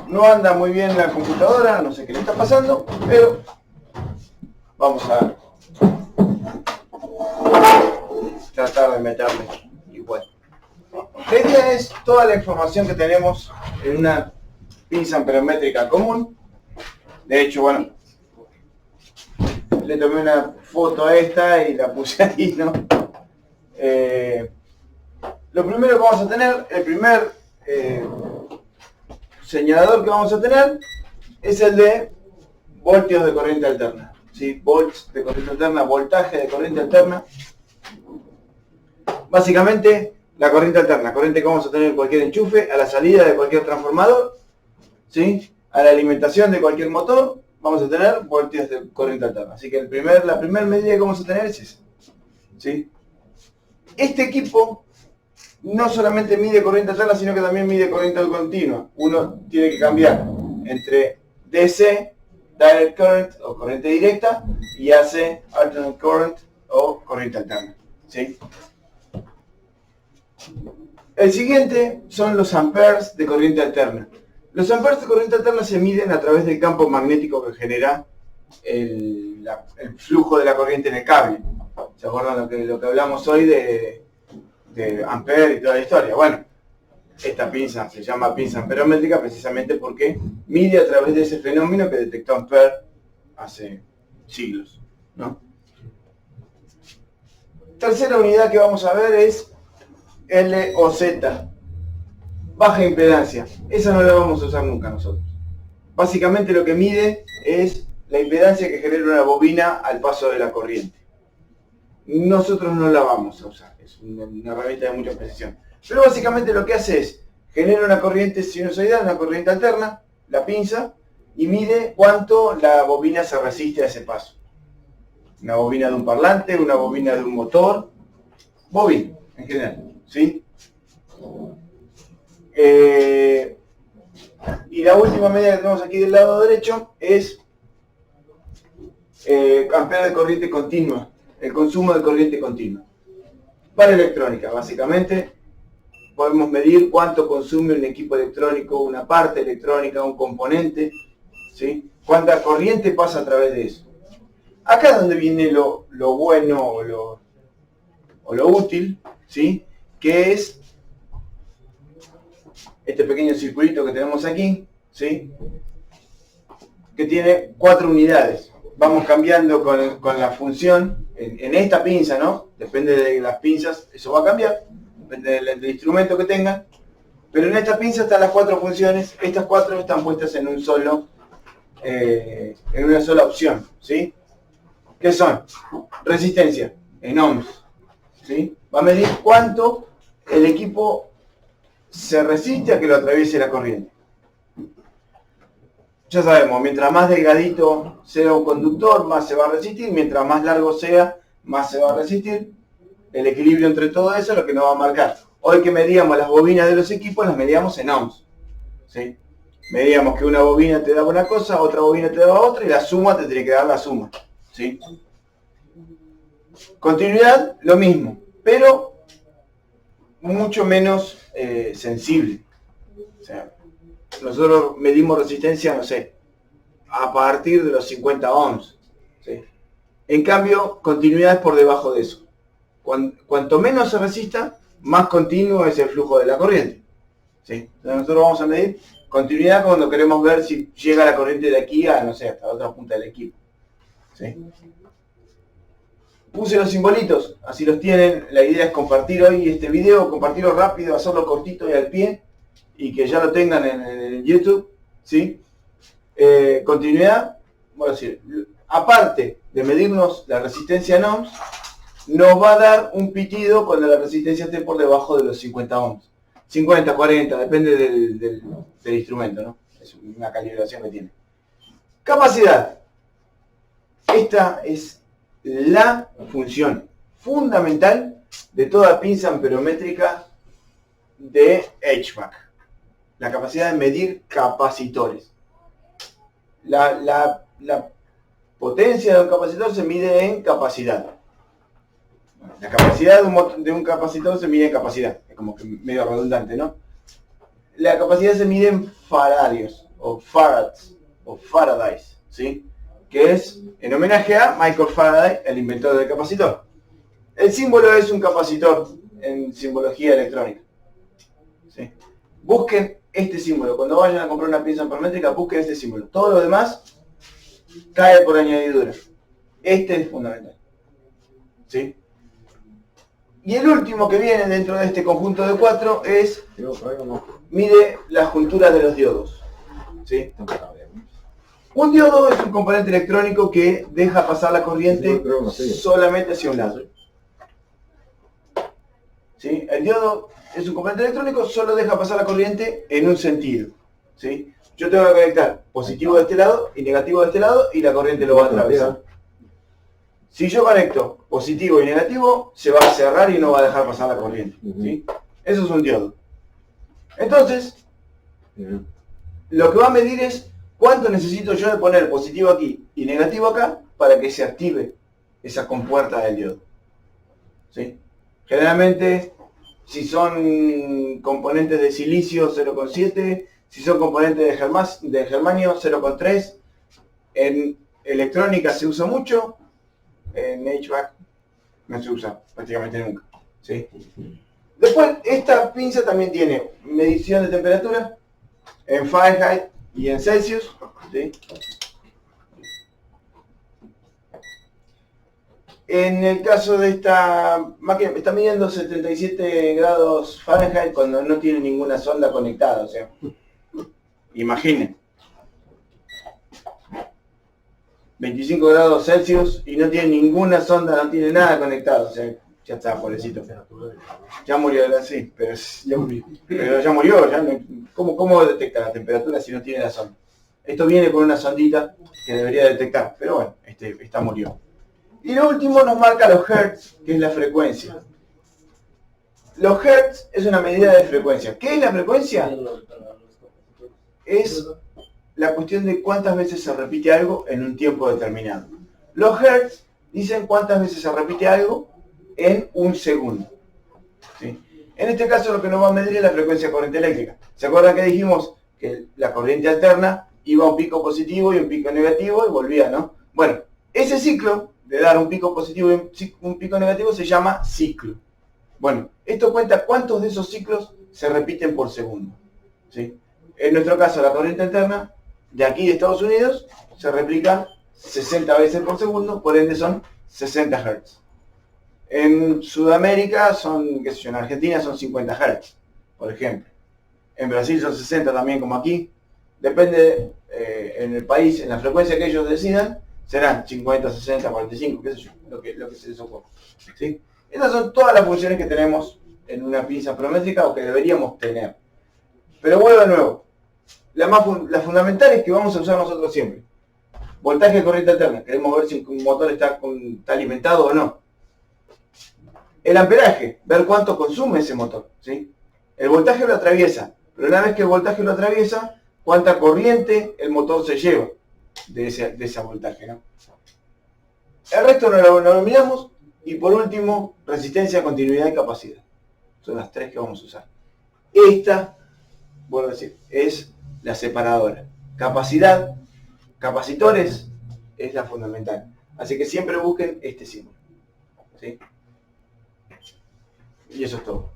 No anda muy bien la computadora, no sé qué le está pasando, pero vamos a tratar de meterle igual. La idea es toda la información que tenemos en una pinza amperométrica común. De hecho, bueno, le tomé una foto a esta y la puse ahí, ¿no? Lo primero que vamos a tener, el primer señalador que vamos a tener es el de voltios de corriente alterna. ¿Sí? Volts de corriente alterna, voltaje de corriente alterna. Básicamente, la corriente alterna, corriente que vamos a tener en cualquier enchufe, a la salida de cualquier transformador, ¿sí? A la alimentación de cualquier motor, vamos a tener voltios de corriente alterna. Así que la primera medida que vamos a tener es esa. ¿Sí? Este equipo no solamente mide corriente alterna, sino que también mide corriente continua. Uno tiene que cambiar entre DC, Direct Current o corriente directa, y AC, Alternate Current o corriente alterna. ¿Sí? El siguiente son los amperes de corriente alterna. Los amperes de corriente alterna se miden a través del campo magnético que genera el flujo de la corriente en el cable. ¿Se acuerdan lo que hablamos hoy de ampere y toda la historia? Bueno, esta pinza se llama pinza amperométrica precisamente porque mide a través de ese fenómeno que detectó Ampere hace siglos, ¿no? Tercera unidad que vamos a ver es LOZ, baja impedancia. Esa no la vamos a usar nunca nosotros. Básicamente lo que mide es la impedancia que genera una bobina al paso de la corriente. Nosotros no la vamos a usar, es una herramienta de mucha precisión. Pero básicamente lo que hace es, genera una corriente sinusoidal, una corriente alterna, la pinza, y mide cuánto la bobina se resiste a ese paso. Una bobina de un parlante, una bobina de un motor, bobina en general, ¿sí? Y la última medida que tenemos aquí del lado derecho es ampere de corriente continua, el consumo de corriente continua. Para electrónica, básicamente, podemos medir cuánto consume un equipo electrónico, una parte electrónica, un componente, ¿sí? Cuánta corriente pasa a través de eso. Acá es donde viene lo bueno o lo útil, ¿sí? Que es este pequeño circulito que tenemos aquí, ¿sí? Que tiene 4 unidades. Vamos cambiando con la función en esta pinza, ¿no? Depende de las pinzas, eso va a cambiar, depende del instrumento que tengan. Pero en esta pinza están las 4 funciones. Estas 4 están puestas en una sola opción, ¿sí? ¿Qué son? Resistencia en ohms, ¿sí? Va a medir cuánto el equipo se resiste a que lo atraviese la corriente. Ya sabemos, mientras más delgadito sea un conductor, más se va a resistir, mientras más largo sea, más se va a resistir. El equilibrio entre todo eso es lo que nos va a marcar. Hoy que medíamos las bobinas de los equipos, las medíamos en ohms, ¿sí? Medíamos que una bobina te daba una cosa, otra bobina te daba otra, y la suma te tiene que dar la suma, ¿sí? Continuidad, lo mismo, pero mucho menos sensible. O sea, nosotros medimos resistencia, no sé, a partir de los 50 ohms, ¿sí? En cambio, continuidad es por debajo de eso. Cuanto menos se resista, más continuo es el flujo de la corriente, ¿sí? Entonces nosotros vamos a medir continuidad cuando queremos ver si llega la corriente de aquí a, no sé, hasta la otra punta del equipo, ¿sí? Puse los simbolitos, así los tienen. La idea es compartir hoy este video, compartirlo rápido, hacerlo cortito y al pie, y que ya lo tengan en YouTube, ¿sí? Continuidad, voy a decir, aparte de medirnos la resistencia en ohms, nos va a dar un pitido cuando la resistencia esté por debajo de los 50 ohms. 50, 40, depende del instrumento, ¿no? Es una calibración que tiene. Capacidad. Esta es la función fundamental de toda pinza amperométrica de HVAC. La capacidad de medir capacitores. La potencia de un capacitor se mide en capacidad. La capacidad de un capacitor se mide en capacidad. Es como que medio redundante, ¿no? La capacidad se mide en faradios. o Faraday, ¿sí? Que es en homenaje a Michael Faraday, el inventor del capacitor. El símbolo es un capacitor en simbología electrónica, ¿sí? Busquen este símbolo. Cuando vayan a comprar una pieza ampermétrica, busquen este símbolo. Todo lo demás cae por añadidura. Este es fundamental, ¿sí? Y el último que viene dentro de este conjunto de 4 es mide las junturas de los diodos, ¿sí? Un diodo es un componente electrónico que deja pasar la corriente solamente hacia un lado, ¿sí? El diodo es un componente electrónico, solo deja pasar la corriente en un sentido, ¿sí? Yo tengo que conectar positivo de este lado y negativo de este lado y la corriente lo va a atravesar. Si yo conecto positivo y negativo, se va a cerrar y no va a dejar pasar la corriente, ¿sí? Eso es un diodo. Entonces, lo que va a medir es cuánto necesito yo de poner positivo aquí y negativo acá para que se active esa compuerta del diodo, ¿sí? Generalmente, si son componentes de silicio, 0,7, si son componentes de germanio, 0,3. En electrónica se usa mucho, en HVAC no se usa prácticamente nunca, ¿sí? Después, esta pinza también tiene medición de temperatura en Fahrenheit y en Celsius, ¿sí? En el caso de esta máquina, está midiendo 77 grados Fahrenheit cuando no tiene ninguna sonda conectada, o sea, imaginen. 25 grados Celsius y no tiene ninguna sonda, no tiene nada conectado, o sea, ya está, pobrecito. Ya murió, sí, pero ya murió, ya no, ¿cómo detecta la temperatura si no tiene la sonda? Esto viene con una sondita que debería detectar, pero bueno, esta murió. Y lo último nos marca los hertz, que es la frecuencia. Los hertz es una medida de frecuencia. ¿Qué es la frecuencia? Es la cuestión de cuántas veces se repite algo en un tiempo determinado. Los hertz dicen cuántas veces se repite algo en un segundo, ¿sí? En este caso lo que nos va a medir es la frecuencia de corriente eléctrica. ¿Se acuerdan que dijimos que la corriente alterna iba a un pico positivo y un pico negativo y volvía, ¿no? Bueno, ese ciclo de dar un pico positivo y un pico negativo se llama ciclo. Bueno, esto cuenta cuántos de esos ciclos se repiten por segundo, ¿sí? En nuestro caso la corriente alterna de aquí de Estados Unidos se replica 60 veces por segundo, por ende son 60 Hz. En Sudamérica son, qué sé yo, en Argentina son 50 Hz, por ejemplo. En Brasil son 60 también como aquí. Depende en el país, en la frecuencia que ellos decidan, serán 50, 60, 45, qué sé yo, lo que se les ocurra, ¿sí? Estas son todas las funciones que tenemos en una pinza amperométrica o que deberíamos tener. Pero vuelvo de nuevo. Las fundamentales que vamos a usar nosotros siempre. Voltaje de corriente alterna. Queremos ver si un motor está alimentado o no. El amperaje. Ver cuánto consume ese motor, ¿sí? El voltaje lo atraviesa. Pero una vez que el voltaje lo atraviesa, cuánta corriente el motor se lleva de ese voltaje, ¿no? El resto no lo miramos. Y por último, resistencia, continuidad y capacidad. Son las tres que vamos a usar. Esta, vuelvo a decir, es la separadora. Capacidad, capacitores, es la fundamental. Así que siempre busquen este símbolo, ¿sí? Y eso es todo.